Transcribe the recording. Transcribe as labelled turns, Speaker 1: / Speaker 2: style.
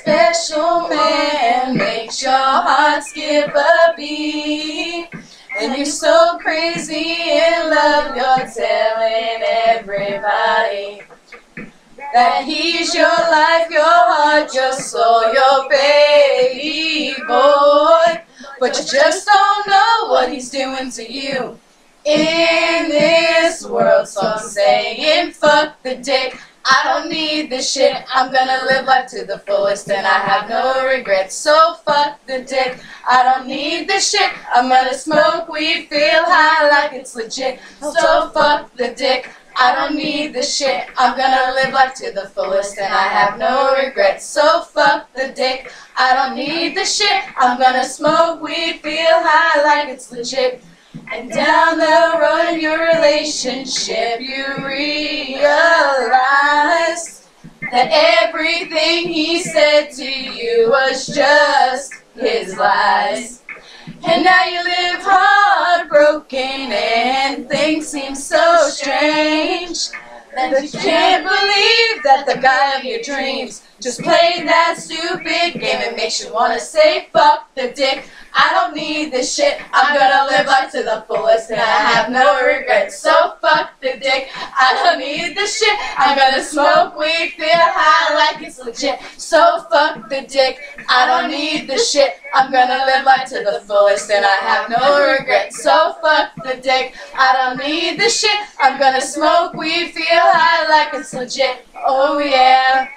Speaker 1: special man, makes your heart skip a beat. And you're so crazy in love, you're telling everybody that he's your life, your heart, your soul, your baby boy. But you just don't know what he's doing to you in this world. So I'm saying fuck the dick, I don't need this shit. I'm gonna live life to the fullest and I have no regrets. So fuck the dick, I don't need this shit. I'm gonna smoke weed, feel high like it's legit. So fuck the dick, I don't need this shit. I'm gonna live life to the fullest and I have no regrets. So fuck the dick, I don't need this shit. I'm gonna smoke weed, feel high like it's legit. And down the road in your relationship, you realize that everything he said to you was just his lies. And now you live heartbroken and things seem so strange that you can't believe that the guy of your dreams just played that stupid game. It makes you want to say fuck the dick, I don't need this shit. I'm gonna live life to the fullest and I have no regrets. So fuck the dick, I don't need this shit. I'm gonna smoke weed, feel high like it's legit. So fuck the dick, I don't need this shit. I'm gonna live life to the fullest and I have no regrets. So fuck the dick, I don't need this shit. I'm gonna smoke weed, feel high like it's legit. Oh yeah.